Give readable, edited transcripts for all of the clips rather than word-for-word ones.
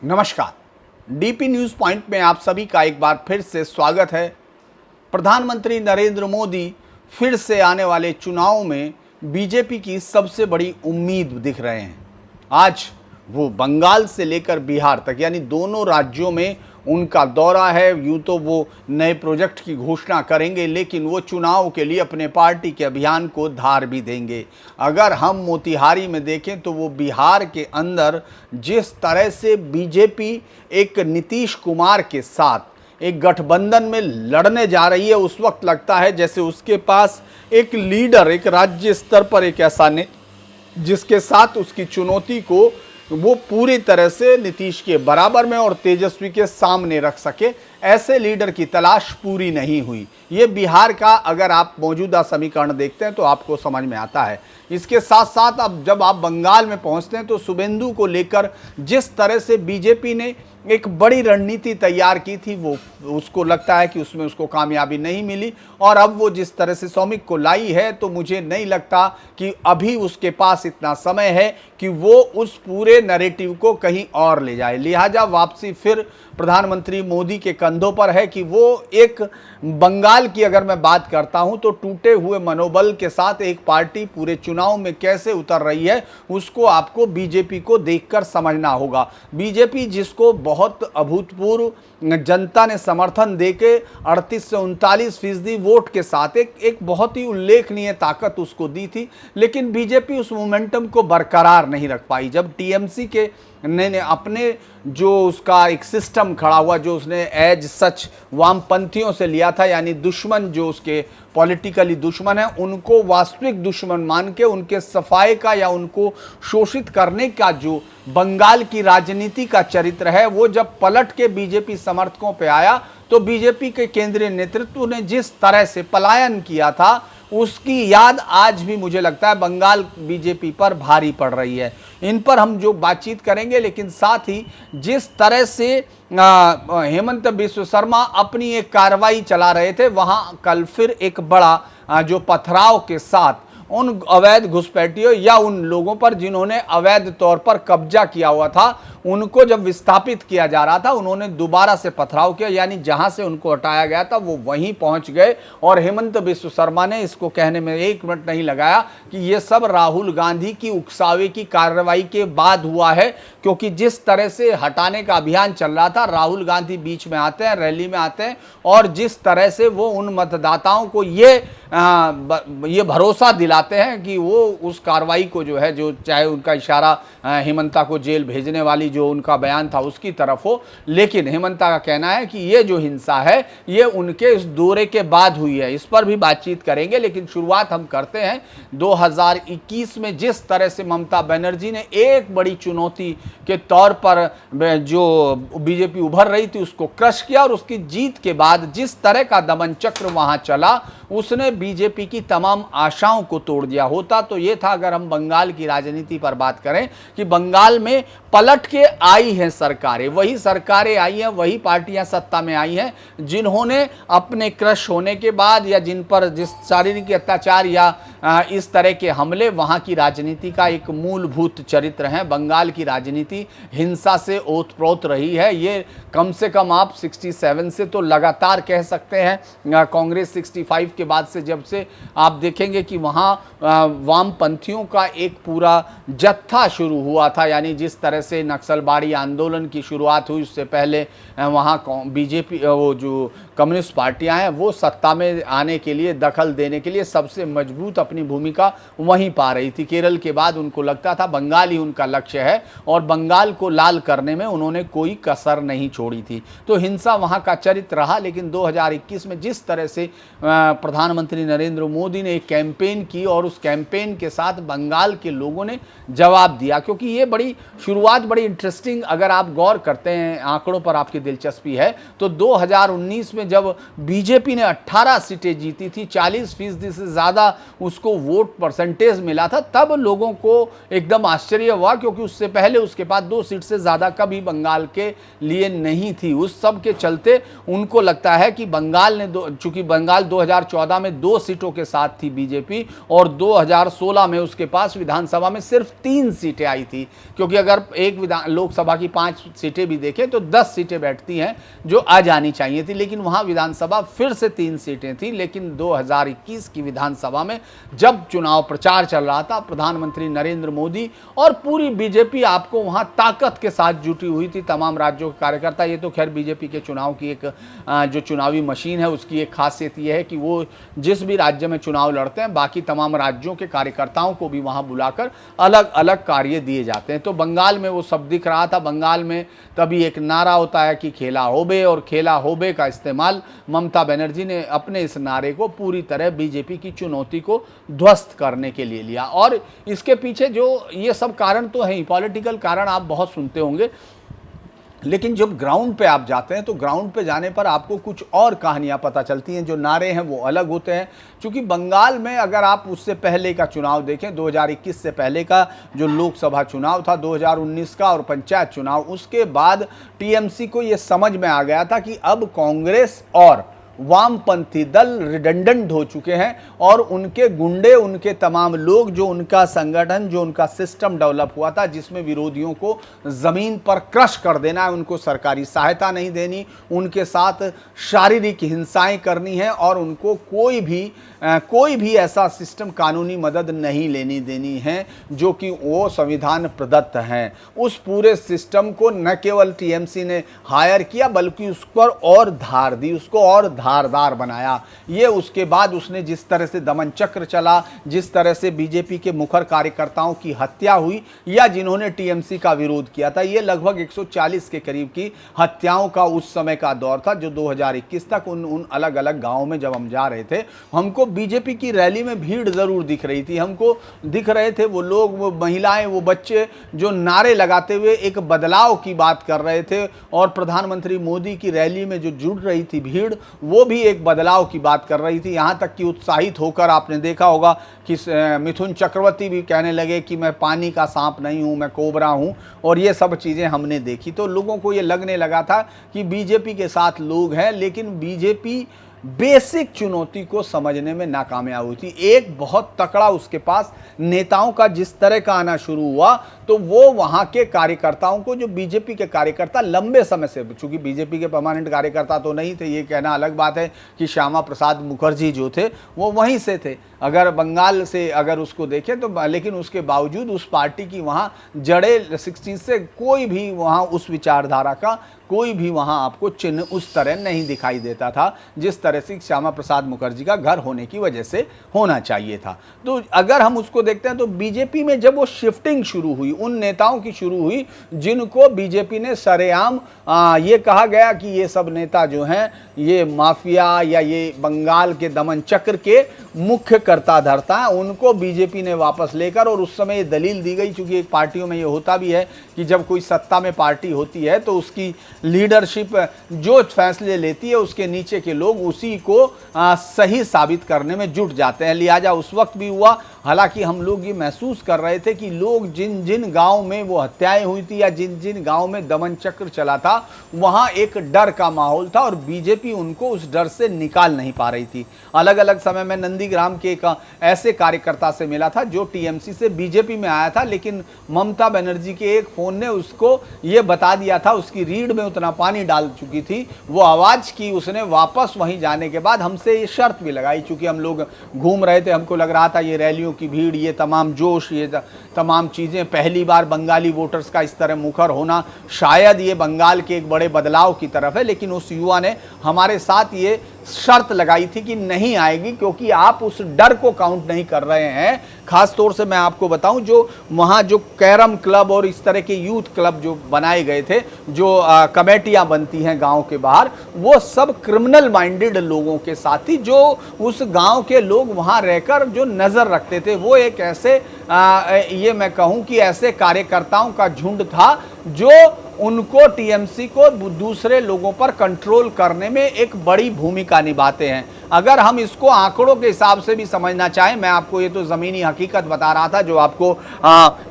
नमस्कार। DP news point में आप सभी का एक बार फिर से स्वागत है। प्रधानमंत्री नरेंद्र मोदी फिर से आने वाले चुनाव में बीजेपी की सबसे बड़ी उम्मीद दिख रहे हैं। आज वो बंगाल से लेकर बिहार तक यानी दोनों राज्यों में उनका दौरा है। यूँ तो वो नए प्रोजेक्ट की घोषणा करेंगे, लेकिन वो चुनाव के लिए अपने पार्टी के अभियान को धार भी देंगे। अगर हम मोतिहारी में देखें तो वो बिहार के अंदर जिस तरह से बीजेपी एक नीतीश कुमार के साथ एक गठबंधन में लड़ने जा रही है, उस वक्त लगता है जैसे उसके पास एक लीडर, एक राज्य स्तर पर एक ऐसा ने जिसके साथ उसकी चुनौती को वो पूरी तरह से नीतीश के बराबर में और तेजस्वी के सामने रख सके, ऐसे लीडर की तलाश पूरी नहीं हुई। ये बिहार का अगर आप मौजूदा समीकरण देखते हैं तो आपको समझ में आता है। इसके साथ साथ अब जब आप बंगाल में पहुंचते हैं तो शुभेंदु को लेकर जिस तरह से बीजेपी ने एक बड़ी रणनीति तैयार की थी, वो उसको लगता है कि उसमें उसको कामयाबी नहीं मिली। और अब वो जिस तरह से सौमिक को लाई है तो मुझे नहीं लगता कि अभी उसके पास इतना समय है कि वो उस पूरे नैरेटिव को कहीं और ले जाए। लिहाजा वापसी फिर प्रधानमंत्री मोदी के कंधों पर है कि वो एक बंगाल की अगर मैं बात करता हूं तो टूटे हुए मनोबल के साथ एक पार्टी पूरे चुनाव में कैसे उतर रही है, उसको आपको बीजेपी को देखकर समझना होगा। बीजेपी जिसको बहुत अभूतपूर्व जनता ने समर्थन देके 38 से 39% वोट के साथ एक बहुत ही उल्लेखनीय ताकत उसको दी थी, लेकिन बीजेपी उस मोमेंटम को बरकरार नहीं रख पाई। जब टीएमसी के ने अपने जो उसका एक सिस्टम खड़ा हुआ, जो उसने एज सच वामपंथियों से लिया था, यानी दुश्मन जो उसके पॉलिटिकली दुश्मन है उनको वास्तविक दुश्मन मान के उनके सफाई का या उनको शोषित करने का जो बंगाल की राजनीति का चरित्र है, वो जब पलट के बीजेपी समर्थकों पे आया तो बीजेपी के केंद्रीय नेतृत्व ने जिस तरह से पलायन किया था उसकी याद आज भी मुझे लगता है बंगाल बीजेपी पर भारी पड़ रही है। इन पर हम जो बातचीत करेंगे, लेकिन साथ ही जिस तरह से हेमंत बिस्व शर्मा अपनी एक कार्रवाई चला रहे थे, वहां कल फिर एक बड़ा जो पथराव के साथ उन अवैध घुसपैठियों या उन लोगों पर जिन्होंने अवैध तौर पर कब्जा किया हुआ था, उनको जब विस्थापित किया जा रहा था, उन्होंने दोबारा से पथराव किया, यानी जहां से उनको हटाया गया था वो वहीं पहुंच गए। और हेमंत बिस्व शर्मा ने इसको कहने में 1 मिनट नहीं लगाया कि ये सब राहुल गांधी की उकसावे की कार्रवाई के बाद हुआ है, क्योंकि जिस तरह से हटाने का अभियान चल रहा था, राहुल गांधी बीच में आते हैं, रैली में आते हैं और जिस तरह से वो उन मतदाताओं को ये भरोसा दिलाते हैं कि वो उस कार्रवाई को जो है, जो चाहे उनका इशारा हेमंता को जेल भेजने वाली जो उनका बयान था उसकी तरफ हो, लेकिन हेमंता का कहना है कि ये जो हिंसा है ये उनके इस दौरे के बाद हुई है। इस पर भी बातचीत करेंगे, लेकिन शुरुआत हम करते हैं 2021 में जिस तरह से ममता बनर्जी ने एक बड़ी चुनौती के तौर पर जो बीजेपी उभर रही थी उसको क्रश किया, और उसकी जीत के बाद जिस तरह का दमन चक्र वहां चला उसने बीजेपी की तमाम आशाओं को तोड़ दिया। होता तो ये था, अगर हम बंगाल की राजनीति पर बात करें, कि बंगाल में पलट के आई हैं सरकारें, वही सरकारें आई हैं, वही पार्टियां सत्ता में आई हैं जिन्होंने अपने क्रश होने के बाद या जिन पर जिस शारीरिक अत्याचार या इस तरह के हमले, वहां की राजनीति का एक मूलभूत चरित्र है। बंगाल की राजनीति हिंसा से ओतप्रोत रही है। ये कम से कम आप 67 से तो लगातार कह सकते हैं, कांग्रेस 65 के बाद से जब से आप देखेंगे कि वहाँ वामपंथियों का एक पूरा जत्था शुरू हुआ था, यानी जिस तरह से नक्सलबाड़ी आंदोलन की शुरुआत हुई, उससे पहले वहाँ बीजेपी, वो जो कम्युनिस्ट पार्टियां हैं, वो सत्ता में आने के लिए, दखल देने के लिए सबसे मजबूत अपनी भूमिका वहीं पा रही थी। केरल के बाद उनको लगता था बंगाल ही उनका लक्ष्य है और बंगाल को लाल करने में उन्होंने कोई कसर नहीं छोड़ी थी। तो हिंसा वहाँ का चरित्र रहा, लेकिन 2021 में जिस तरह से प्रधानमंत्री नरेंद्र मोदी ने एक कैंपेन की और उस कैंपेन के साथ बंगाल के लोगों ने जवाब दिया, क्योंकि ये बड़ी शुरुआत बड़ी इंटरेस्टिंग, अगर आप गौर करते हैं, आंकड़ों पर आपकी दिलचस्पी है तो 2019 में जब बीजेपी ने 18 सीटें जीती थी, 40% से ज़्यादा उस उसको वोट परसेंटेज मिला था, तब लोगों को एकदम आश्चर्य हुआ, क्योंकि उससे पहले उसके पास 2 सीट से ज़्यादा कभी बंगाल के लिए नहीं थी। उस सब के चलते उनको लगता है कि बंगाल ने चूंकि बंगाल 2014 में 2 सीटों के साथ थी बीजेपी, और 2016 में उसके पास विधानसभा में सिर्फ 3 सीटें आई थी, क्योंकि अगर एक लोकसभा की 5 सीटें भी देखें तो 10 सीटें बैठती हैं जो आ जानी चाहिए थी, लेकिन वहां विधानसभा फिर से 3 सीटें थी। लेकिन 2021 की विधानसभा में जब चुनाव प्रचार चल रहा था, प्रधानमंत्री नरेंद्र मोदी और पूरी बीजेपी आपको वहां ताकत के साथ जुटी हुई थी, तमाम राज्यों के कार्यकर्ता। ये तो खैर बीजेपी के चुनाव की एक जो चुनावी मशीन है उसकी एक खासियत यह है कि वो जिस भी राज्य में चुनाव लड़ते हैं, बाकी तमाम राज्यों के कार्यकर्ताओं को भी वहां बुलाकर अलग अलग कार्य दिए जाते हैं। तो बंगाल में वो सब दिख रहा था। बंगाल में तभी एक नारा होता है कि खेला होबे, और खेला होबे का इस्तेमाल ममता बनर्जी ने अपने इस नारे को पूरी तरह बीजेपी की चुनौती को ध्वस्त करने के लिए लिया। और इसके पीछे जो ये सब कारण तो है ही, पॉलिटिकल कारण आप बहुत सुनते होंगे, लेकिन जब ग्राउंड पे आप जाते हैं तो ग्राउंड पे जाने पर आपको कुछ और कहानियां पता चलती हैं। जो नारे हैं वो अलग होते हैं, क्योंकि बंगाल में अगर आप उससे पहले का चुनाव देखें, 2021 से पहले का जो लोकसभा चुनाव था, 2019 का और पंचायत चुनाव, उसके बाद टीएमसी को ये समझ में आ गया था कि अब कांग्रेस और वामपंथी दल रिडंडेंट हो चुके हैं, और उनके गुंडे, उनके तमाम लोग, जो उनका संगठन, जो उनका सिस्टम डेवलप हुआ था जिसमें विरोधियों को जमीन पर क्रश कर देना है, उनको सरकारी सहायता नहीं देनी, उनके साथ शारीरिक हिंसाएं करनी है, और उनको कोई भी ऐसा सिस्टम, कानूनी मदद नहीं लेनी देनी है जो कि वो संविधान प्रदत्त हैं। उस पूरे सिस्टम को न केवल टीएमसी ने हायर किया, बल्कि उस पर और धार दी, उसको और धारदार बनाया। ये उसके बाद उसने जिस तरह से दमन चक्र चला, जिस तरह से बीजेपी के मुखर कार्यकर्ताओं की हत्या हुई या जिन्होंने टीएमसी का विरोध किया था, ये लगभग 140 के करीब की हत्याओं का उस समय का दौर था, जो 2021 तक उन अलग अलग गांवों में जब हम जा रहे थे, हमको बीजेपी की रैली में भीड़ जरूर दिख रही थी। हमको दिख रहे थे वो लोग, वो महिलाएं, वो बच्चे जो नारे लगाते हुए एक बदलाव की बात कर रहे थे, और प्रधानमंत्री मोदी की रैली में जो जुड़ रही थी भीड़, वो भी एक बदलाव की बात कर रही थी। यहाँ तक कि उत्साहित होकर आपने देखा होगा कि मिथुन चक्रवर्ती भी कहने लगे कि मैं पानी का सांप नहीं हूँ, मैं कोबरा हूँ, और ये सब चीज़ें हमने देखी। तो लोगों को ये लगने लगा था कि बीजेपी के साथ लोग हैं, लेकिन बीजेपी बेसिक चुनौती को समझने में नाकामयाब हुई थी। एक बहुत तकड़ा उसके पास नेताओं का जिस तरह का आना शुरू हुआ, तो वो वहां के कार्यकर्ताओं को, जो बीजेपी के कार्यकर्ता लंबे समय से, चूंकि बीजेपी के परमानेंट कार्यकर्ता तो नहीं थे, ये कहना अलग बात है कि श्यामा प्रसाद मुखर्जी जो थे वो वहीं से थे, अगर बंगाल से अगर उसको देखें तो, लेकिन उसके बावजूद उस पार्टी की वहां जड़ें 60 से कोई भी वहां उस विचारधारा का कोई भी वहां आपको चिन्ह उस तरह नहीं दिखाई देता था जिस तरह से श्यामा प्रसाद मुखर्जी का घर होने की वजह से होना चाहिए था। तो अगर हम उसको देखते हैं तो बीजेपी में जब वो शिफ्टिंग शुरू हुई, उन नेताओं की शुरू हुई जिनको बीजेपी ने सरेआम ये कहा गया कि ये सब नेता जो हैं ये माफिया या ये बंगाल के दमन चक्र के मुख्य कर्ता धर्ता है, उनको बीजेपी ने वापस लेकर, और उस समय ये दलील दी गई, चूंकि एक पार्टियों में ये होता भी है कि जब कोई सत्ता में पार्टी होती है तो उसकी लीडरशिप जो फैसले लेती है उसके नीचे के लोग उसी को सही साबित करने में जुट जाते हैं। लिहाजा उस वक्त भी हुआ, हालांकि हम लोग ये महसूस कर रहे थे कि लोग जिन जिन गांव में वो हत्याएं हुई थी या जिन जिन गांव में दमन चक्र चला था, वहां एक डर का माहौल था और बीजेपी उनको उस डर से निकाल नहीं पा रही थी। अलग अलग समय में नंदीग्राम के एक ऐसे कार्यकर्ता से मिला था जो टीएमसी से बीजेपी में आया था, लेकिन ममता बनर्जी के एक फोन ने उसको ये बता दिया था, उसकी रीढ़ में उतना पानी डाल चुकी थी, वो आवाज की उसने वापस वहीं जाने के बाद हमसे ये शर्त भी लगाई, चूंकि हम लोग घूम रहे थे, हमको लग रहा था ये रैलियों की भीड़, ये तमाम जोश, ये तमाम चीजें, पहली बार बंगाली वोटर्स का इस तरह मुखर होना, शायद ये बंगाल के एक बड़े बदलाव की तरफ है। लेकिन उस युवा ने हमारे साथ ये शर्त लगाई थी कि नहीं आएगी, क्योंकि आप उस डर को काउंट नहीं कर रहे हैं। खास तौर से मैं आपको बताऊं, जो वहां जो कैरम क्लब और इस तरह के यूथ क्लब जो बनाए गए थे, जो कमेटियां बनती हैं गांव के बाहर, वो सब क्रिमिनल माइंडेड लोगों के साथ ही, जो उस गांव के लोग वहां रहकर जो नजर रखते थे, वो एक ऐसे ये मैं कहूं कि ऐसे कार्यकर्ताओं का झुंड था जो उनको टीएमसी को दूसरे लोगों पर कंट्रोल करने में एक बड़ी भूमिका निभाते हैं। अगर हम इसको आंकड़ों के हिसाब से भी समझना चाहें, मैं आपको ये तो ज़मीनी हकीकत बता रहा था जो आपको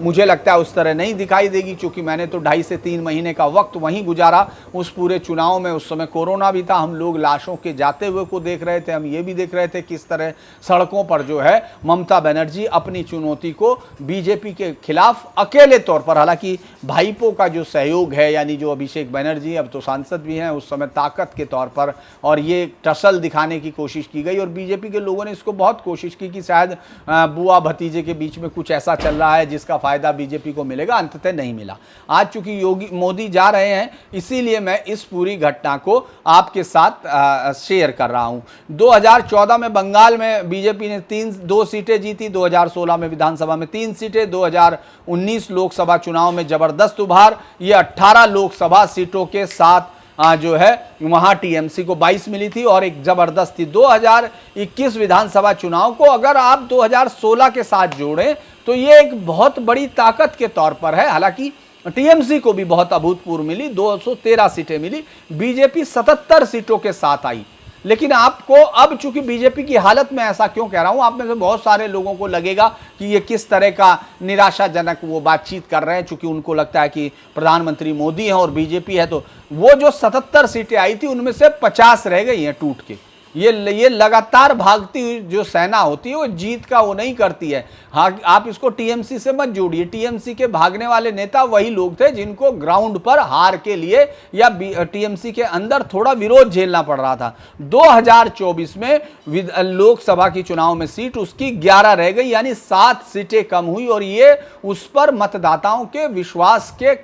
मुझे लगता है उस तरह नहीं दिखाई देगी, क्योंकि मैंने तो 2.5 से 3 महीने का वक्त वहीं गुजारा उस पूरे चुनाव में। उस समय कोरोना भी था, हम लोग लाशों के जाते हुए को देख रहे थे, हम ये भी देख रहे थे किस तरह सड़कों पर जो है ममता बनर्जी अपनी चुनौती को बीजेपी के खिलाफ अकेले तौर पर, हालांकि भाईपो का जो सहयोग है यानी जो अभिषेक बनर्जी अब तो सांसद भी हैं, उस समय ताकत के तौर पर, और ये टसल दिखाने की कोशिश की गई। और बीजेपी के लोगों ने इसको बहुत कोशिश की कि शायद बुआ भतीजे के बीच में कुछ ऐसा चल रहा है जिसका फायदा बीजेपी को मिलेगा, अंततः नहीं मिला। आज चूंकि मोदी जा रहे हैं, इसीलिए मैं इस पूरी घटना को आपके साथ शेयर कर रहा हूं। 2014 में बंगाल में बीजेपी ने 2 सीटें जीती, 2016 में विधानसभा में 3 सीटें, 2019 लोकसभा चुनाव में जबरदस्त उभार, ये 18 लोकसभा सीटों के साथ जो है वहां टीएमसी को 22 मिली थी और एक जबरदस्त थी। 2021 विधानसभा चुनाव को अगर आप 2016 के साथ जोड़ें तो ये एक बहुत बड़ी ताकत के तौर पर है। हालांकि टीएमसी को भी बहुत अभूतपूर्व मिली, 213 सीटें मिली, बीजेपी 77 सीटों के साथ आई। लेकिन आपको अब चूंकि बीजेपी की हालत में ऐसा क्यों कह रहा हूं, आप में से बहुत सारे लोगों को लगेगा कि ये किस तरह का निराशाजनक वो बातचीत कर रहे हैं, चूंकि उनको लगता है कि प्रधानमंत्री मोदी है और बीजेपी है, तो वो जो 77 सीटें आई थी उनमें से 50 रह गई हैं टूट के। ये लगातार भागती हुई जो सेना होती है वो जीत का वो नहीं करती है। हाँ, आप इसको टीएमसी से मत जोड़िए, टीएमसी के भागने वाले नेता वही लोग थे जिनको ग्राउंड पर हार के लिए या टीएमसी के अंदर थोड़ा विरोध झेलना पड़ रहा था। 2024 में लोकसभा की चुनाव में सीट उसकी 11 रह गई, यानी 7 सीटें कम हुई, और ये उस पर मतदाताओं के विश्वास के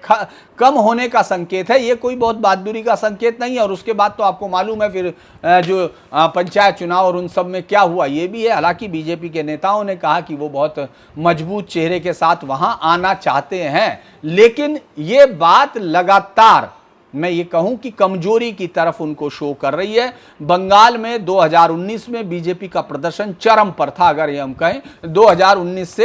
कम होने का संकेत है। ये कोई बहुत बहादुरी का संकेत नहीं है। और उसके बाद तो आपको मालूम है फिर जो पंचायत चुनाव और उन सब में क्या हुआ ये भी है। हालांकि बीजेपी के नेताओं ने कहा कि वो बहुत मजबूत चेहरे के साथ वहां आना चाहते हैं, लेकिन ये बात लगातार मैं ये कहूं कि कमजोरी की तरफ उनको शो कर रही है। बंगाल में 2019 में बीजेपी का प्रदर्शन चरम पर था, अगर ये हम कहें 2019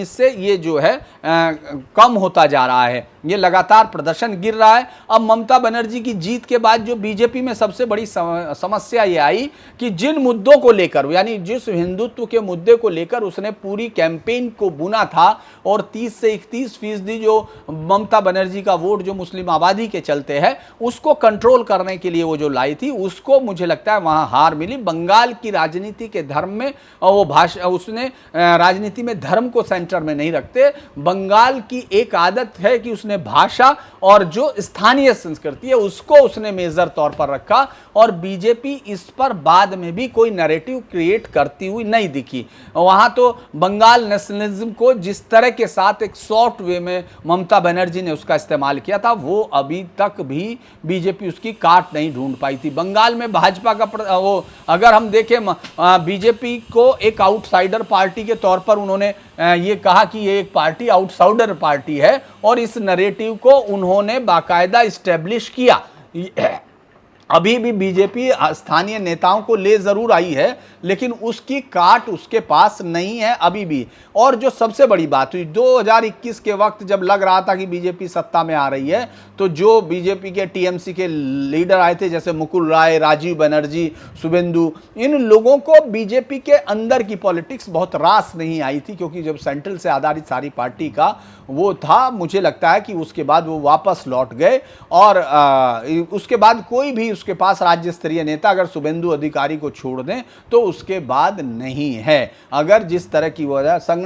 से ये जो है कम होता जा रहा है, ये लगातार प्रदर्शन गिर रहा है। अब ममता बनर्जी की जीत के बाद जो बीजेपी में सबसे बड़ी समस्या ये आई कि जिन मुद्दों को लेकर, यानी जिस हिंदुत्व के मुद्दे को लेकर उसने पूरी कैंपेन को बुना था, और 30 से 31% जो ममता बनर्जी का वोट जो मुस्लिम आबादी के चलते हैं उसको कंट्रोल करने के लिए वो जो लाई थी, उसको मुझे लगता है वहां हार मिली। बंगाल की राजनीति के धर्म में वो भाषा, उसने राजनीति में धर्म को सेंटर में नहीं रखते। बंगाल की एक आदत है कि उसने भाषा और जो स्थानीय संस्कृति है उसको उसने मेजर तौर पर रखा, और बीजेपी इस पर बाद में भी कोई नैरेटिव क्रिएट करती हुई नहीं दिखी। वहां तो बंगाल नेशनलिज्म को जिस तरह के साथ एक सॉफ्ट वे में ममता बनर्जी ने उसका इस्तेमाल किया था, वो अभी तक भी बीजेपी उसकी काट नहीं ढूंढ पाई थी। बंगाल में भाजपा का वो अगर हम देखें, बीजेपी को एक आउटसाइडर पार्टी के तौर पर उन्होंने ये कहा कि ये एक पार्टी आउटसाइडर पार्टी है, और इस नैरेटिव को उन्होंने बाकायदा इस्टेब्लिश किया। अभी भी बीजेपी स्थानीय नेताओं को ले जरूर आई है, लेकिन उसकी काट उसके पास नहीं है अभी भी। और जो सबसे बड़ी बात हुई 2021 के वक्त जब लग रहा था कि बीजेपी सत्ता में आ रही है, तो जो बीजेपी के टीएमसी के लीडर आए थे जैसे मुकुल राय, राजीव बनर्जी, शुभेंदु, इन लोगों को बीजेपी के अंदर की पॉलिटिक्स बहुत रास नहीं आई थी, क्योंकि जब सेंट्रल से आधारित सारी पार्टी का वो था, मुझे लगता है कि उसके बाद वो वापस लौट गए। और उसके बाद कोई भी उसके पास राज्य स्तरीय नेता अगर शुभेंदु अधिकारी को छोड़ दें तो उसके बाद नहीं है। अगर जिस तरह की वजह संगठन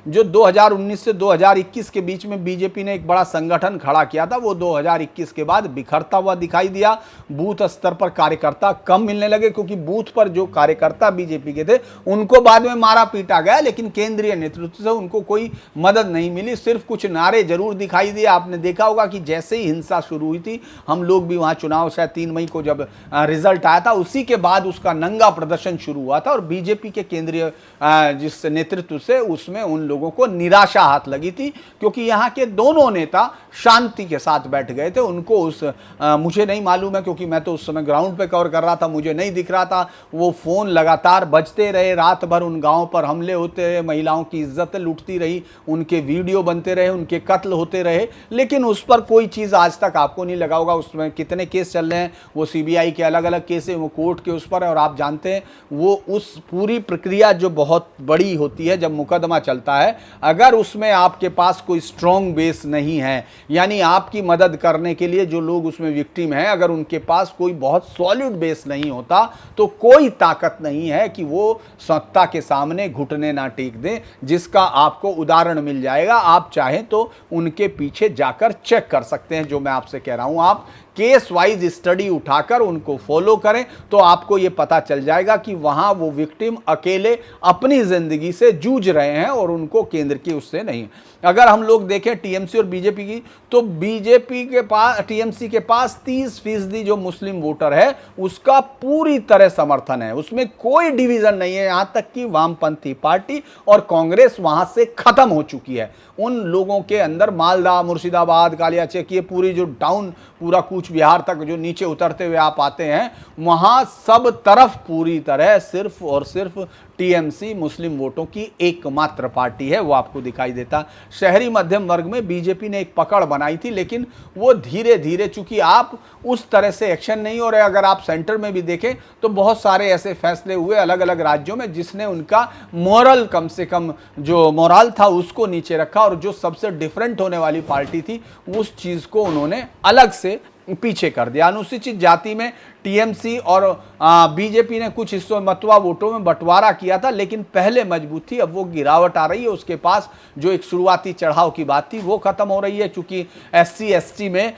जो 2019 से 2021 के बीच में बीजेपी ने एक बड़ा संगठन खड़ा किया था, वो 2021 के बाद बिखरता हुआ दिखाई दिया। बूथ स्तर पर कार्यकर्ता कम मिलने लगे, क्योंकि बूथ पर जो कार्यकर्ता बीजेपी के थे उनको बाद में मारा पीटा गया, लेकिन केंद्रीय नेतृत्व से उनको कोई मदद नहीं मिली। सिर्फ कुछ नारे जरूर दिखाई दिए। आपने देखा होगा कि जैसे ही हिंसा शुरू हुई थी, हम लोग भी वहां चुनाव शायद 3 मई को जब रिजल्ट आया था, उसी के बाद उसका नंगा प्रदर्शन शुरू हुआ हुआ था और बीजेपी के केंद्रीय जिस नेतृत्व से उसमें उन लोगों को निराशा हाथ लगी थी, क्योंकि यहाँ के दोनों नेता शांति के साथ बैठ गए थे। उनको मुझे नहीं मालूम है, क्योंकि मैं तो उस समय ग्राउंड पे कवर कर रहा था, मुझे नहीं दिख रहा था। वो फोन लगातार बजते रहे, रात भर उन गाँव पर हमले होते रहे, महिलाओं की इज्जत लूटती रही, उनके वीडियो बनते रहे, उनके कत्ल होते रहे, लेकिन उस पर कोई चीज़ आज तक आपको नहीं लगा होगा। उसमें कितने केस चल रहे हैं, वो सीबीआई के अलग अलग केस हैं, वो कोर्ट के उस पर है। और आप जानते हैं वो उस पूरी प्रक्रिया जो बहुत बड़ी होती है जब मुकदमा चलता है, अगर उसमें आपके पास कोई स्ट्रॉन्ग बेस नहीं है, यानी आपकी मदद करने के लिए जो लोग उसमें विक्टिम हैं, अगर उनके पास कोई बहुत सॉलिड बेस नहीं होता, तो कोई ताकत नहीं है कि वो सत्ता के सामने घुटने ना टेक दें, जिसका आपको उदाहरण मिल जाएगा। आप चाहें तो उनके पीछे जाकर चेक कर सकते हैं। जो मैं आपसे कह रहा हूं, आप केस वाइज स्टडी उठाकर उनको फॉलो करें तो आपको यह पता चल जाएगा कि वहां वो विक्टिम अकेले अपनी जिंदगी से जूझ रहे हैं और उनको केंद्र की उससे नहीं। अगर हम लोग देखें टीएमसी और बीजेपी की, तो बीजेपी के पास, टीएमसी के पास 30% जो मुस्लिम वोटर है उसका पूरी तरह समर्थन है, उसमें कोई डिवीजन नहीं है। यहां तक कि वामपंथी पार्टी और कांग्रेस वहां से खत्म हो चुकी है। उन लोगों के अंदर मालदा, मुर्शिदाबाद, कालियाचक, ये पूरी जो डाउन पूरा कूच बिहार तक जो नीचे उतरते हुए आप आते हैं, वहां सब तरफ पूरी तरह सिर्फ और सिर्फ टीएमसी मुस्लिम वोटों की एकमात्र पार्टी है, वो आपको दिखाई देता। शहरी मध्यम वर्ग में बीजेपी ने एक पकड़ बनाई थी, लेकिन वो धीरे धीरे, चूंकि आप उस तरह से एक्शन नहीं हो रहे। अगर आप सेंटर में भी देखें तो बहुत सारे ऐसे फैसले हुए अलग अलग राज्यों में जिसने उनका मोरल, कम से कम जो मोरल था उसको नीचे रखा, और जो सबसे डिफरेंट होने वाली पार्टी थी उस चीज को उन्होंने अलग से पीछे कर दिया। अनुसूचित जाति में टीएमसी और बीजेपी ने कुछ हिस्सों मतवा वोटों में बंटवारा किया था, लेकिन पहले मजबूत थी, अब वो गिरावट आ रही है। उसके पास जो एक शुरुआती चढ़ाव की बात थी वो खत्म हो रही है, क्योंकि एससी एसटी में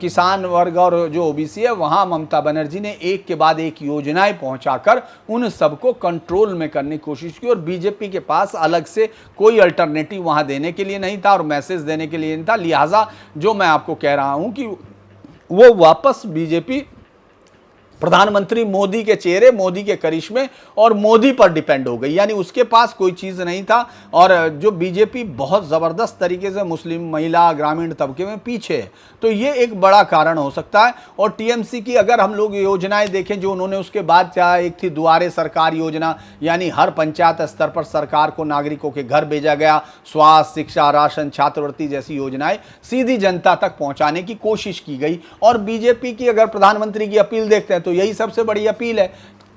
किसान वर्ग और जो ओबीसी है, वहां ममता बनर्जी ने एक के बाद एक योजनाएं पहुंचाकर उन सबको कंट्रोल में करने की कोशिश की, और बीजेपी के पास अलग से कोई अल्टरनेटिव वहां देने के लिए नहीं था और मैसेज देने के लिए नहीं था। लिहाजा जो मैं आपको कह रहा हूं कि वो वापस बीजेपी प्रधानमंत्री मोदी के चेहरे, मोदी के करिश्मे और मोदी पर डिपेंड हो गई, यानी उसके पास कोई चीज़ नहीं था। और जो बीजेपी बहुत ज़बरदस्त तरीके से मुस्लिम, महिला, ग्रामीण तबके में पीछे है, तो ये एक बड़ा कारण हो सकता है। और टीएमसी की अगर हम लोग योजनाएं देखें जो उन्होंने उसके बाद चाहे, एक थी दुआरे सरकार योजना, यानी हर पंचायत स्तर पर सरकार को नागरिकों के घर भेजा गया, स्वास्थ्य, शिक्षा, राशन, छात्रवृत्ति जैसी योजनाएं सीधी जनता तक पहुंचाने की कोशिश की गई। और बीजेपी की अगर प्रधानमंत्री की अपील देखते हैं तो यही सबसे बड़ी अपील है।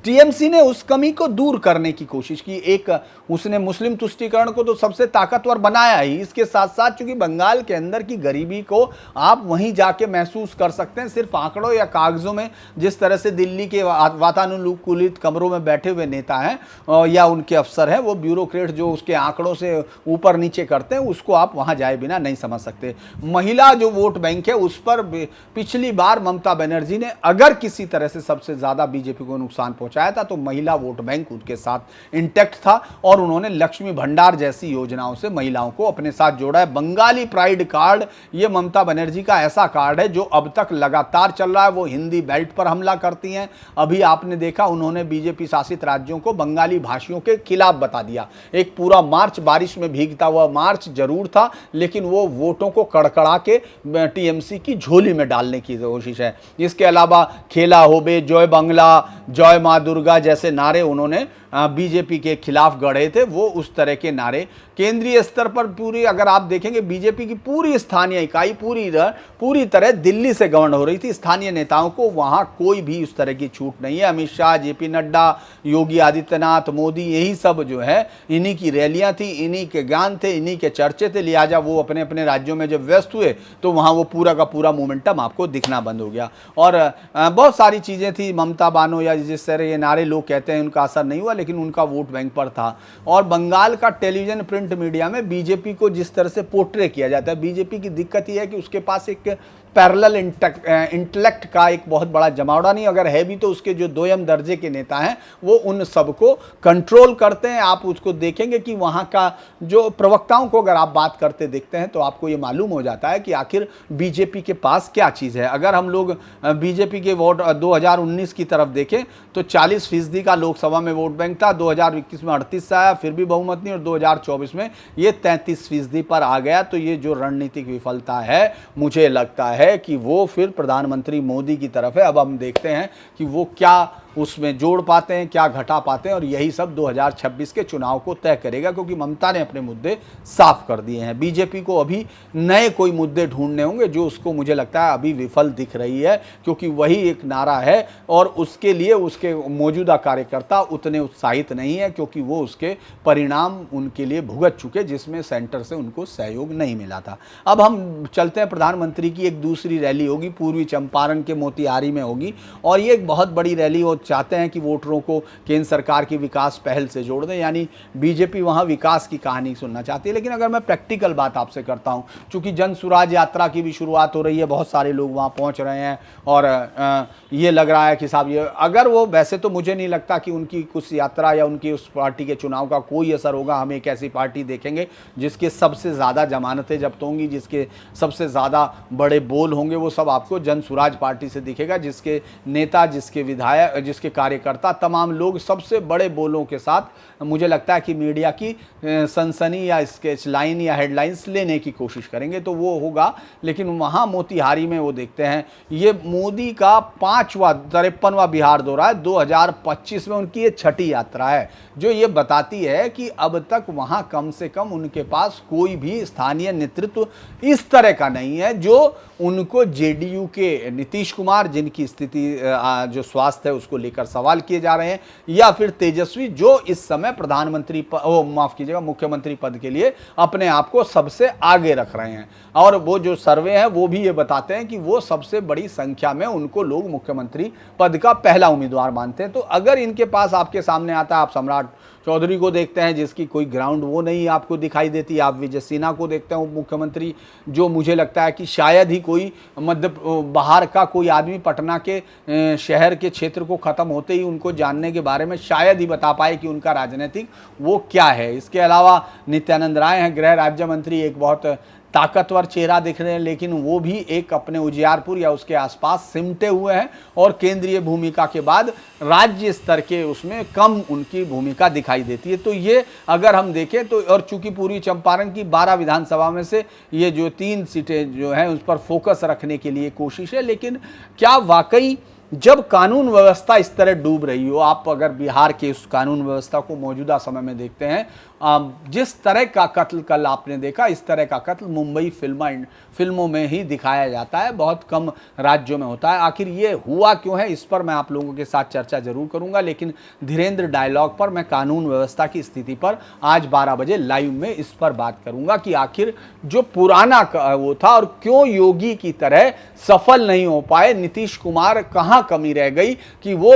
टीएमसी ने उस कमी को दूर करने की कोशिश की। एक उसने मुस्लिम तुष्टीकरण को तो सबसे ताकतवर बनाया ही, इसके साथ साथ चूंकि बंगाल के अंदर की गरीबी को आप वहीं जाके महसूस कर सकते हैं, सिर्फ आंकड़ों या कागजों में। जिस तरह से दिल्ली के वातानुकूलित कमरों में बैठे हुए नेता हैं या उनके अफसर हैं, वो ब्यूरोक्रेट जो उसके आंकड़ों से ऊपर नीचे करते हैं, उसको आप वहां जाए बिना नहीं समझ सकते। महिला जो वोट बैंक है उस पर पिछली बार ममता बनर्जी ने अगर किसी तरह से सबसे ज्यादा बीजेपी को नुकसान पहुंचाया था तो महिला वोट बैंक उनके साथ इंटैक्ट था, और उन्होंने लक्ष्मी भंडार जैसी योजनाओं से महिलाओं को अपने साथ जोड़ा है। बंगाली प्राइड कार्ड, ये ममता बनर्जी का ऐसा कार्ड है जो अब तक लगातार चल रहा है। वो हिंदी बेल्ट पर हमला करती हैं। अभी आपने देखा उन्होंने बीजेपी शासित राज्यों को बंगाली भाषियों के खिलाफ बता दिया। एक पूरा मार्च, बारिश में भीगता हुआ मार्च जरूर था, लेकिन वो वोटों को कड़कड़ा के टीएमसी की झोली में डालने की कोशिश है। इसके अलावा खेला होबे, जय बांग्ला, जय मां दुर्गा जैसे नारे उन्होंने बीजेपी के खिलाफ गढ़े थे। वो उस तरह के नारे केंद्रीय स्तर पर पूरी, अगर आप देखेंगे बीजेपी की पूरी स्थानीय इकाई पूरी तरह दिल्ली से गवर्न हो रही थी। स्थानीय नेताओं को वहां कोई भी उस तरह की छूट नहीं है। अमित शाह, जेपी नड्डा, योगी आदित्यनाथ, मोदी, यही सब जो है इन्हीं की रैलियां थी, इन्हीं के ज्ञान थे, इन्हीं के चर्चे थे। लिहाजा वो अपने अपने राज्यों में जब व्यस्त हुए तो वहां वो पूरा का पूरा मोमेंटम आपको दिखना बंद हो गया। और बहुत सारी चीजें थी, ममता बानो या जिस तरह ये नारे लोग कहते हैं उनका असर नहीं हुआ। लेकिन उनका वोट बैंक पर था। और बंगाल का टेलीविजन प्रिंट मीडिया में बीजेपी को जिस तरह से पोर्ट्रे किया जाता है, बीजेपी की दिक्कत यह है कि उसके पास एक पैरेलल इंटेलेक्ट का एक बहुत बड़ा जमावड़ा नहीं, अगर है भी तो उसके जो दोयम दर्जे के नेता हैं वो उन सबको कंट्रोल करते हैं। आप उसको देखेंगे कि वहाँ का जो प्रवक्ताओं को अगर आप बात करते देखते हैं तो आपको ये मालूम हो जाता है कि आखिर बीजेपी के पास क्या चीज़ है। अगर हम लोग बीजेपी के वोट 2019 की तरफ देखें तो 40% का लोकसभा में वोट बैंक था, 2021 में 38 से आया, फिर भी बहुमत नहीं, और 2024 में ये 33% पर आ गया। तो ये जो रणनीतिक विफलता है मुझे लगता है कि वो फिर प्रधानमंत्री मोदी की तरफ है। अब हम देखते हैं कि वो क्या उसमें जोड़ पाते हैं, क्या घटा पाते हैं, और यही सब 2026 के चुनाव को तय करेगा, क्योंकि ममता ने अपने मुद्दे साफ कर दिए हैं। बीजेपी को अभी नए कोई मुद्दे ढूंढने होंगे जो उसको मुझे लगता है अभी विफल दिख रही है, क्योंकि वही एक नारा है और उसके लिए उसके मौजूदा कार्यकर्ता उतने उत्साहित नहीं है, क्योंकि वो उसके परिणाम उनके लिए भुगत चुके जिसमें सेंटर से उनको सहयोग नहीं मिला था। अब हम चलते हैं, प्रधानमंत्री की एक दूसरी रैली होगी, पूर्वी चंपारण के मोतिहारी में होगी, और ये एक बहुत बड़ी रैली हो। चाहते हैं कि वोटरों को केंद्र सरकार की विकास पहल से जोड़ दें, यानी बीजेपी वहां विकास की कहानी सुनना चाहती है। लेकिन अगर मैं प्रैक्टिकल बात आपसे करता हूं, चूंकि जन सुराज यात्रा की भी शुरुआत हो रही है, बहुत सारे लोग वहां पहुंच रहे हैं, और ये लग रहा है कि साहब ये अगर वो, वैसे तो मुझे नहीं लगता कि उनकी कुछ यात्रा या उनकी उस पार्टी के चुनाव का कोई असर होगा। हम एक ऐसी पार्टी देखेंगे जिसके सबसे ज़्यादा जमानतें जब्त होंगी, जिसके सबसे ज़्यादा बड़े बोल होंगे, वो सब आपको जन सुराज पार्टी से दिखेगा, जिसके नेता, जिसके विधायक, जिसके कार्यकर्ता, तमाम लोग सबसे बड़े बोलों के साथ मुझे लगता है कि मीडिया की सनसनी या स्केच लाइन या हेडलाइंस लेने की कोशिश करेंगे, तो वो होगा। लेकिन वहाँ मोतिहारी में वो देखते हैं, ये मोदी का 53वां बिहार दौरा है, 2025 में उनकी ये 6ठी यात्रा है, जो ये बताती है कि अब तक वहाँ कम से कम उनके पास कोई भी स्थानीय नेतृत्व इस तरह का नहीं है जो उनको जेडीयू के नीतीश कुमार, जिनकी स्थिति जो स्वास्थ्य है उसको लेकर सवाल किए जा रहे हैं, या फिर तेजस्वी, जो इस समय प्रधानमंत्री माफ कीजिएगा मुख्यमंत्री पद के लिए अपने आप को सबसे आगे रख रहे हैं। और वो जो सर्वे हैं वो भी ये बताते हैं कि वो सबसे बड़ी संख्या में उनको लोग मुख्यमंत्री पद का पहला उम्मीदवार मानते हैं। तो अगर इनके पास आपके सामने आता है, आप सम्राट चौधरी को देखते हैं जिसकी कोई ग्राउंड वो नहीं आपको दिखाई देती, आप विजय सिन्हा को देखते हैं उप मुख्यमंत्री, जो मुझे लगता है कि शायद ही कोई मध्य बाहर का कोई आदमी पटना के शहर के क्षेत्र को ख़त्म होते ही उनको जानने के बारे में शायद ही बता पाए कि उनका राजनीतिक वो क्या है। इसके अलावा नित्यानंद राय हैं, गृह राज्य मंत्री, एक बहुत ताकतवर चेहरा दिख रहे हैं, लेकिन वो भी एक अपने उजियारपुर या उसके आसपास सिमटे हुए हैं, और केंद्रीय भूमिका के बाद राज्य स्तर के उसमें कम उनकी भूमिका दिखाई देती है। तो ये अगर हम देखें तो, और चूंकि पूर्वी चंपारण की 12 विधानसभा में से ये जो 3 सीटें जो हैं उस पर फोकस रखने के लिए कोशिश है, लेकिन क्या वाकई जब कानून व्यवस्था इस तरह डूब रही हो, आप अगर बिहार के उस कानून व्यवस्था को मौजूदा समय में देखते हैं, जिस तरह का कत्ल कल आपने देखा, इस तरह का कत्ल मुंबई फिल्मों में ही दिखाया जाता है, बहुत कम राज्यों में होता है। आखिर ये हुआ क्यों है, इस पर मैं आप लोगों के साथ चर्चा जरूर करूंगा, लेकिन धीरेन्द्र डायलॉग पर मैं कानून व्यवस्था की स्थिति पर आज 12 बजे लाइव में इस पर बात करूंगा कि आखिर जो पुराना वो था और क्यों योगी की तरह सफल नहीं हो पाए, नीतीश कुमार कहाँ कमी रह गई कि वो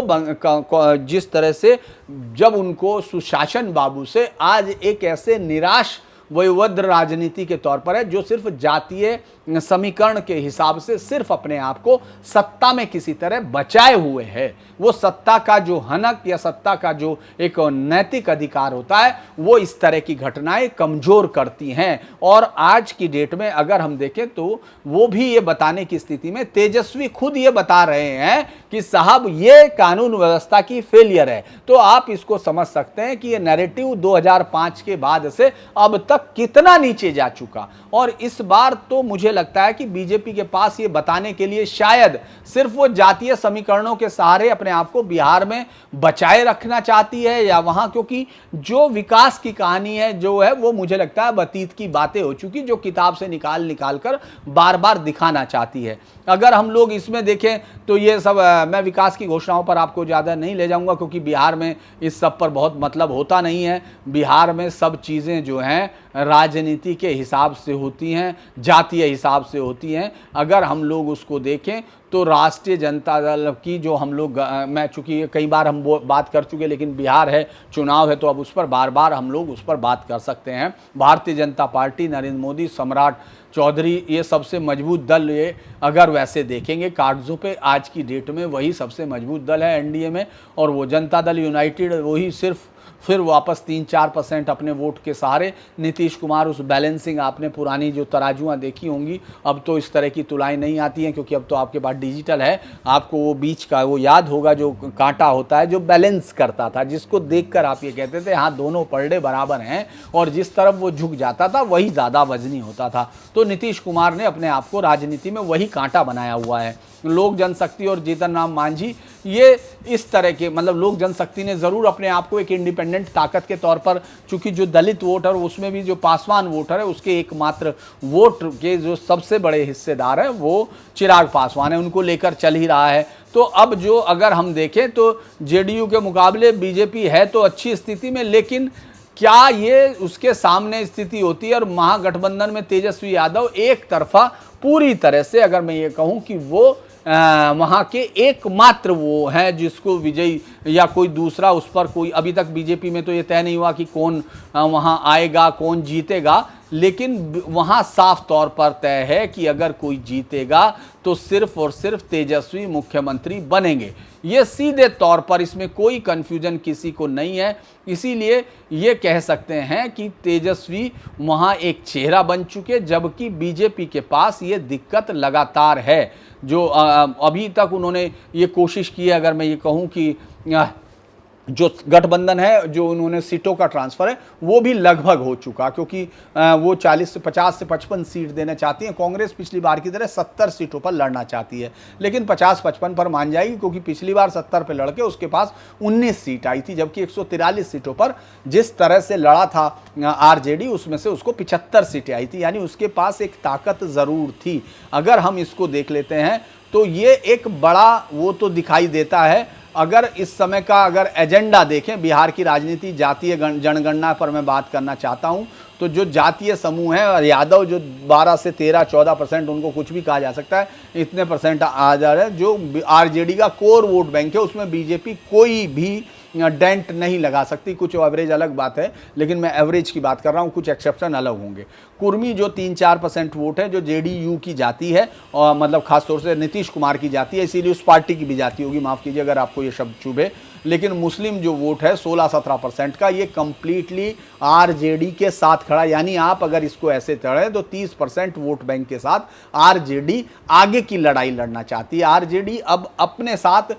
जिस तरह से जब उनको सुशासन बाबू से आज एक ऐसे निराश वयोवृद्ध राजनीति के तौर पर है जो सिर्फ जातीय समीकरण के हिसाब से सिर्फ अपने आप को सत्ता में किसी तरह बचाए हुए है। वो सत्ता का जो हनक या सत्ता का जो एक नैतिक अधिकार होता है वो इस तरह की घटनाएं कमजोर करती हैं। और आज की डेट में अगर हम देखें तो वो भी ये बताने की स्थिति में, तेजस्वी खुद ये बता रहे हैं कि साहब ये कानून व्यवस्था की फेलियर है। तो आप इसको समझ सकते हैं कि ये नैरेटिव 2005 के बाद से अब तक कितना नीचे जा चुका। और इस बार तो मुझे लगता है कि बीजेपी के पास ये बताने के लिए शायद सिर्फ वो जातीय समीकरणों के सहारे अपने आप को बिहार में बचाए रखना चाहती है, या वहां क्योंकि जो विकास की कहानी है जो है वो मुझे लगता है अतीत की बातें हो चुकी, जो किताब से निकाल कर बार बार दिखाना चाहती है। अगर हम लोग इसमें देखें तो ये सब मैं विकास की घोषणाओं पर आपको ज़्यादा नहीं ले जाऊंगा, क्योंकि बिहार में इस सब पर बहुत मतलब होता नहीं है। बिहार में सब चीज़ें जो हैं राजनीति के हिसाब से होती हैं, जातीय हिसाब से होती हैं। अगर हम लोग उसको देखें तो राष्ट्रीय जनता दल की जो हम लोग, मैं चूँकि कई बार हम बात कर चुके, लेकिन बिहार है, चुनाव है, तो अब उस पर बार बार हम लोग उस पर बात कर सकते हैं। भारतीय जनता पार्टी, नरेंद्र मोदी, सम्राट चौधरी, ये सबसे मजबूत दल, ये अगर वैसे देखेंगे कागजों पे आज की डेट में वही सबसे मजबूत दल है एनडीए में। और वो जनता दल यूनाइटेड वही सिर्फ फिर वापस 3-4% अपने वोट के सहारे। नीतीश कुमार उस बैलेंसिंग, आपने पुरानी जो तराजुआं देखी होंगी, अब तो इस तरह की तुलाएं नहीं आती हैं क्योंकि अब तो आपके पास डिजिटल है। आपको वो बीच का वो याद होगा जो कांटा होता है जो बैलेंस करता था, जिसको देखकर आप ये कहते थे हाँ दोनों पलड़े बराबर हैं, और जिस तरफ वो झुक जाता था वही ज़्यादा वजनी होता था। तो नीतीश कुमार ने अपने आप को राजनीति में वही कांटा बनाया हुआ है। लोक जनशक्ति और जीतन राम मांझी, ये इस तरह के, मतलब लोक जनशक्ति ने ज़रूर अपने आप को एक इंडिपेंडेंट ताकत के तौर पर, चूंकि जो दलित वोटर, उसमें भी जो पासवान वोटर है, उसके एकमात्र वोट के जो सबसे बड़े हिस्सेदार हैं वो चिराग पासवान है, उनको लेकर चल ही रहा है। तो अब जो अगर हम देखें तो जेडीयू के मुकाबले बीजेपी है तो अच्छी स्थिति में, लेकिन क्या ये उसके सामने स्थिति होती है? और महागठबंधन में तेजस्वी यादव एक तरफा पूरी तरह से, अगर मैं ये कहूँ कि वो वहाँ के एकमात्र वो हैं जिसको विजयी या कोई दूसरा, उस पर कोई अभी तक बीजेपी में तो ये तय नहीं हुआ कि कौन वहाँ आएगा, कौन जीतेगा, लेकिन वहाँ साफ तौर पर तय है कि अगर कोई जीतेगा तो सिर्फ और सिर्फ तेजस्वी मुख्यमंत्री बनेंगे। ये सीधे तौर पर, इसमें कोई कन्फ्यूजन किसी को नहीं है। इसीलिए ये कह सकते हैं कि तेजस्वी वहाँ एक चेहरा बन चुके, जबकि बीजेपी के पास ये दिक्कत लगातार है। जो अभी तक उन्होंने ये कोशिश की है, अगर मैं ये कहूँ कि जो गठबंधन है, जो उन्होंने सीटों का ट्रांसफ़र है वो भी लगभग हो चुका, क्योंकि वो 40 से 50 से 55 सीट देना चाहती है। कांग्रेस पिछली बार की तरह 70 सीटों पर लड़ना चाहती है, लेकिन 50-55 पर मान जाएगी, क्योंकि पिछली बार 70 पे लड़के उसके पास 19 सीट आई थी, जबकि 143 सीटों पर जिस तरह से लड़ा था आरजेडी, उसमें से उसको 75 सीटें आई थी, यानी उसके पास एक ताकत ज़रूर थी। अगर हम इसको देख लेते हैं तो ये एक बड़ा वो तो दिखाई देता है। अगर इस समय का अगर एजेंडा देखें, बिहार की राजनीति, जातीय जनगणना पर मैं बात करना चाहता हूं, तो जो जातीय समूह है और यादव जो 12 से 13-14%, उनको कुछ भी कहा जा सकता है, इतने परसेंट आ जा रहे हैं। जो आरजेडी का कोर वोट बैंक है उसमें बीजेपी कोई भी डेंट नहीं लगा सकती। कुछ एवरेज अलग बात है, लेकिन मैं एवरेज की बात कर रहा हूँ, कुछ एक्सेप्शन अलग होंगे। कुर्मी जो 3-4% वोट है, जो जेडीयू की जाती है, और मतलब खासतौर से नीतीश कुमार की जाती है, इसीलिए उस पार्टी की भी जाती होगी, माफ़ कीजिए अगर आपको ये शब्द चुभे। लेकिन मुस्लिम जो वोट है 16-17% का, ये कंप्लीटली आरजेडी के साथ खड़ा, यानी आप अगर इसको ऐसे चढ़ें तो 30% वोट बैंक के साथ आरजेडी आगे की लड़ाई लड़ना चाहती है। आरजेडी अब अपने साथ,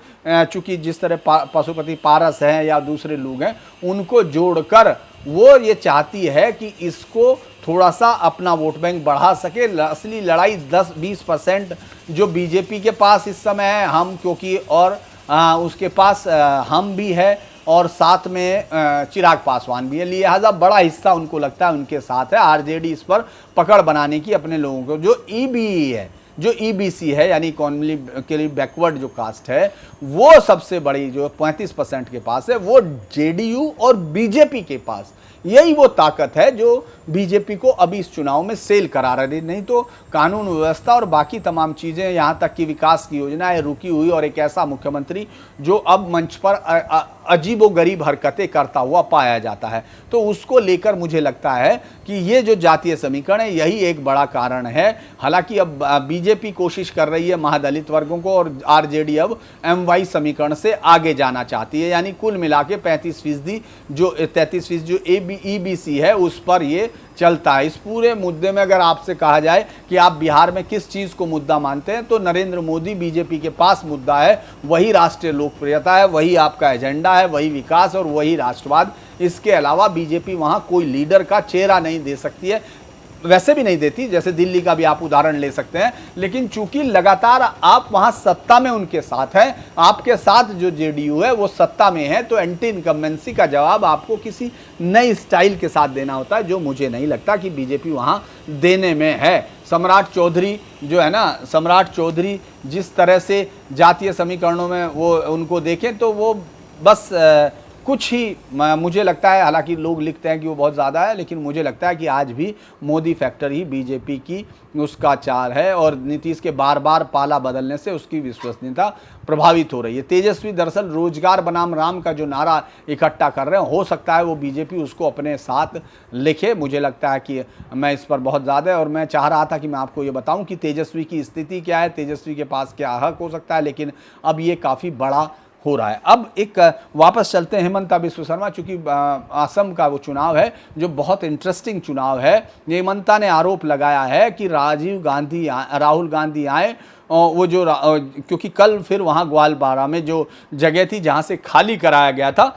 चूंकि जिस तरह पशुपति पारस हैं या दूसरे लोग हैं, उनको जोड़कर वो ये चाहती है कि इसको थोड़ा सा अपना वोट बैंक बढ़ा सके। असली लड़ाई 10-20% जो बीजेपी के पास इस समय है, हम क्योंकि और उसके पास हम भी है और साथ में चिराग पासवान भी है, लिहाजा बड़ा हिस्सा उनको लगता है उनके साथ है। आरजेडी इस पर पकड़ बनाने की अपने लोगों को, जो ईबीई है, जो ईबीसी है, यानी इकोनॉमिकली बैकवर्ड जो कास्ट है, वो सबसे बड़ी जो 35% के पास है, वो जेडीयू और बीजेपी के पास। यही वो ताकत है जो बीजेपी को अभी इस चुनाव में सेल करा रही, नहीं तो कानून व्यवस्था और बाकी तमाम चीज़ें, यहाँ तक कि विकास की योजनाएं रुकी हुई, और एक ऐसा मुख्यमंत्री जो अब मंच पर अजीबोगरीब हरकतें करता हुआ पाया जाता है। तो उसको लेकर मुझे लगता है कि ये जो जातीय समीकरण है, यही एक बड़ा कारण है। हालांकि अब बीजेपी कोशिश कर रही है महादलित वर्गों को, और आरजेडी अब एमवाई समीकरण से आगे जाना चाहती है, यानी कुल मिला के 35% जो 33% जो ईबीसी है उस पर ये चलता है। इस पूरे मुद्दे में अगर आपसे कहा जाए कि आप बिहार में किस चीज़ को मुद्दा मानते हैं, तो नरेंद्र मोदी बीजेपी के पास मुद्दा है, वही राष्ट्रीय लोकप्रियता है, वही आपका एजेंडा है, वही विकास और वही राष्ट्रवाद। इसके अलावा बीजेपी वहाँ कोई लीडर का चेहरा नहीं दे सकती है, वैसे भी नहीं देती, जैसे दिल्ली का भी आप उदाहरण ले सकते हैं। लेकिन चूंकि लगातार आप वहां सत्ता में उनके साथ हैं, आपके साथ जो जेडीयू है वो सत्ता में है, तो एंटी इनकम्बेंसी का जवाब आपको किसी नई स्टाइल के साथ देना होता है, जो मुझे नहीं लगता कि बीजेपी वहां देने में है। सम्राट चौधरी जो है ना, सम्राट चौधरी जिस तरह से जातीय समीकरणों में वो उनको देखें तो वो बस कुछ ही मुझे लगता है, हालांकि लोग लिखते हैं कि वो बहुत ज़्यादा है, लेकिन मुझे लगता है कि आज भी मोदी फैक्टर ही बीजेपी की उसका चार है और नीतीश के बार बार पाला बदलने से उसकी विश्वसनीयता प्रभावित हो रही है। तेजस्वी दरअसल रोजगार बनाम राम का जो नारा इकट्ठा कर रहे हैं, हो सकता है वो बीजेपी उसको अपने साथ लिखे। मुझे लगता है कि मैं इस पर बहुत ज़्यादा है और मैं चाह रहा था कि मैं आपको ये बताऊं कि तेजस्वी की स्थिति क्या है, तेजस्वी के पास क्या हक हो सकता है, लेकिन अब ये काफ़ी बड़ा हो रहा है। अब एक वापस चलते हैं हेमंता विश्व शर्मा, चूंकि असम का वो चुनाव है जो बहुत इंटरेस्टिंग चुनाव है। हेमंता ने आरोप लगाया है कि राहुल गांधी आए, वो जो क्योंकि कल फिर वहाँ ग्वालपारा में जो जगह थी जहाँ से खाली कराया गया था,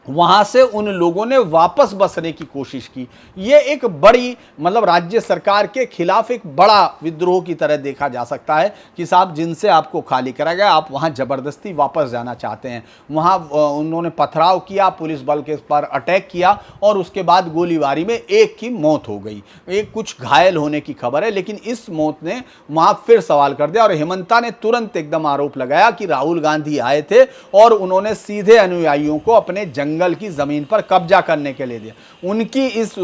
वहां से उन लोगों ने वापस बसने की कोशिश की। ये एक बड़ी मतलब राज्य सरकार के खिलाफ एक बड़ा विद्रोह की तरह देखा जा सकता है कि साहब जिनसे आपको खाली करा गया आप वहां जबरदस्ती वापस जाना चाहते हैं। वहां उन्होंने पथराव किया, पुलिस बल के पर अटैक किया और उसके बाद गोलीबारी में एक की मौत हो गई, एक कुछ घायल होने की खबर है, लेकिन इस मौत ने वहां फिर सवाल कर दिया और हेमंता ने तुरंत एकदम आरोप लगाया कि राहुल गांधी आए थे और उन्होंने सीधे अनुयायियों को अपने जंगल की जमीन पर कब्जा करने के लिए दिया। उनकी इस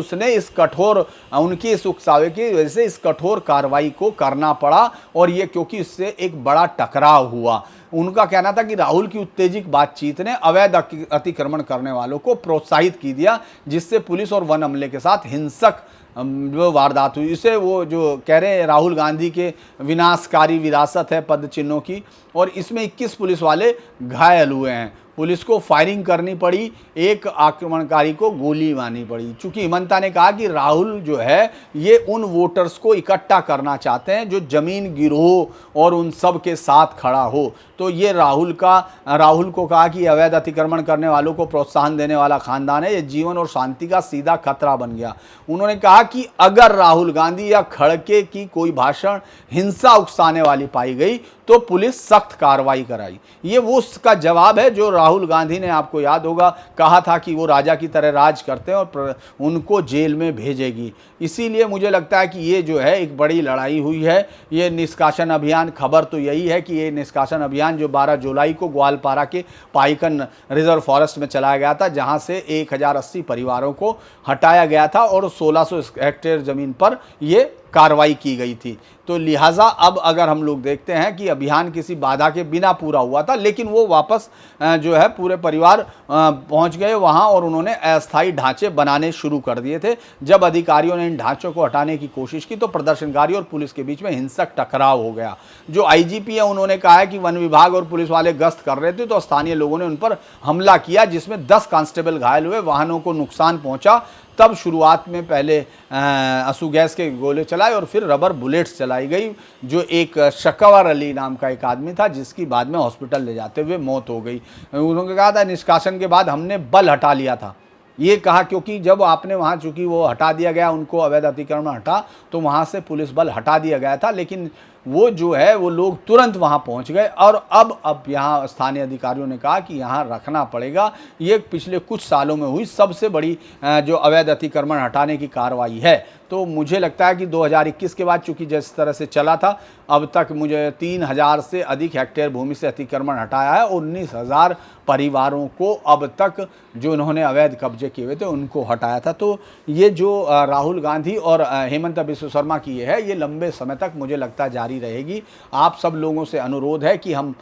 उकसावे की वजह से इस कठोर कार्रवाई को करना पड़ा और ये क्योंकि इससे एक बड़ा टकराव हुआ। उनका कहना था कि राहुल की उत्तेजित बातचीत ने अवैध अतिक्रमण करने वालों को प्रोत्साहित की दिया, जिससे पुलिस और वन अमले के साथ हिंसक वो वारदात हुई। इसे वो जो कह रहे हैं राहुल गांधी के विनाशकारी विरासत है पद चिन्हों की, और इसमें 21 पुलिस वाले घायल हुए हैं। पुलिस को फायरिंग करनी पड़ी, एक आक्रमणकारी को गोली मारनी पड़ी। चूंकि हेमंता ने कहा कि राहुल जो है ये उन वोटर्स को इकट्ठा करना चाहते हैं जो जमीन गिरोह और उन सब के साथ खड़ा हो। तो ये राहुल को कहा कि अवैध अतिक्रमण करने वालों को प्रोत्साहन देने वाला खानदान है, ये जीवन और शांति का सीधा खतरा बन गया। उन्होंने कहा कि अगर राहुल गांधी या खड़गे की कोई भाषण हिंसा उकसाने वाली पाई गई तो पुलिस सख्त कार्रवाई कराई। ये वो उसका जवाब है जो राहुल गांधी ने, आपको याद होगा, कहा था कि वो राजा की तरह राज करते हैं और उनको जेल में भेजेगी। इसीलिए मुझे लगता है कि ये जो है एक बड़ी लड़ाई हुई है। ये निष्कासन अभियान, खबर तो यही है कि ये निष्कासन अभियान जो 12 जुलाई को ग्वालपारा के पाइकन रिजर्व फॉरेस्ट में चलाया गया था, जहां से 1080 परिवारों को हटाया गया था और 1600 हेक्टेयर जमीन पर ये कार्रवाई की गई थी। तो लिहाजा अब अगर हम लोग देखते हैं कि अभियान किसी बाधा के बिना पूरा हुआ था, लेकिन वो वापस जो है पूरे परिवार पहुंच गए वहां और उन्होंने अस्थायी ढांचे बनाने शुरू कर दिए थे। जब अधिकारियों ने इन ढांचों को हटाने की कोशिश की तो प्रदर्शनकारी और पुलिस के बीच में हिंसक टकराव हो गया। जो आईजीपी है उन्होंने कहा है कि वन विभाग और पुलिस वाले गश्त कर रहे थे तो स्थानीय लोगों ने उन पर हमला किया, जिसमें 10 कांस्टेबल घायल हुए, वाहनों को नुकसान पहुंचा। तब शुरुआत में पहले आंसू गैस के गोले चलाए और फिर रबर बुलेट्स चलाई गई। जो एक शकवर अली नाम का एक आदमी था जिसकी बाद में हॉस्पिटल ले जाते हुए मौत हो गई। उन्होंने कहा था निष्कासन के बाद हमने बल हटा लिया था, ये कहा, क्योंकि जब आपने वहाँ चूंकि वो हटा दिया गया, उनको अवैध अतिक्रमण हटा तो वहाँ से पुलिस बल हटा दिया गया था, लेकिन वो जो है वो लोग तुरंत वहाँ पहुँच गए और अब यहाँ स्थानीय अधिकारियों ने कहा कि यहाँ रखना पड़ेगा। ये पिछले कुछ सालों में हुई सबसे बड़ी जो अवैध अतिक्रमण हटाने की कार्रवाई है। तो मुझे लगता है कि 2021 के बाद चूंकि जिस तरह से चला था, अब तक मुझे 3000 से अधिक हेक्टेयर भूमि से अतिक्रमण हटाया है। 19,000 परिवारों को अब तक जो इन्होंने अवैध कब्जे किए हुए थे उनको हटाया था। तो ये जो राहुल गांधी और हेमंता विश्व शर्मा की है, ये लंबे समय तक मुझे लगता है जारी रहेगी। आप सब लोगों से अनुरोध है कि हम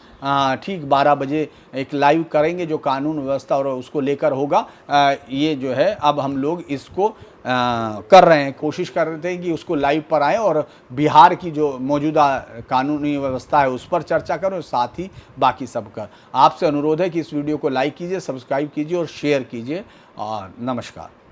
ठीक 12 बजे एक लाइव करेंगे जो कानून व्यवस्था और उसको लेकर होगा। ये जो है अब हम लोग इसको कर रहे हैं, कोशिश कर रहे थे कि उसको लाइव पर आएँ और बिहार की जो मौजूदा कानूनी व्यवस्था है उस पर चर्चा करें और साथ ही बाकी सब कर। आपसे अनुरोध है कि इस वीडियो को लाइक कीजिए, सब्सक्राइब कीजिए और शेयर कीजिए। और नमस्कार।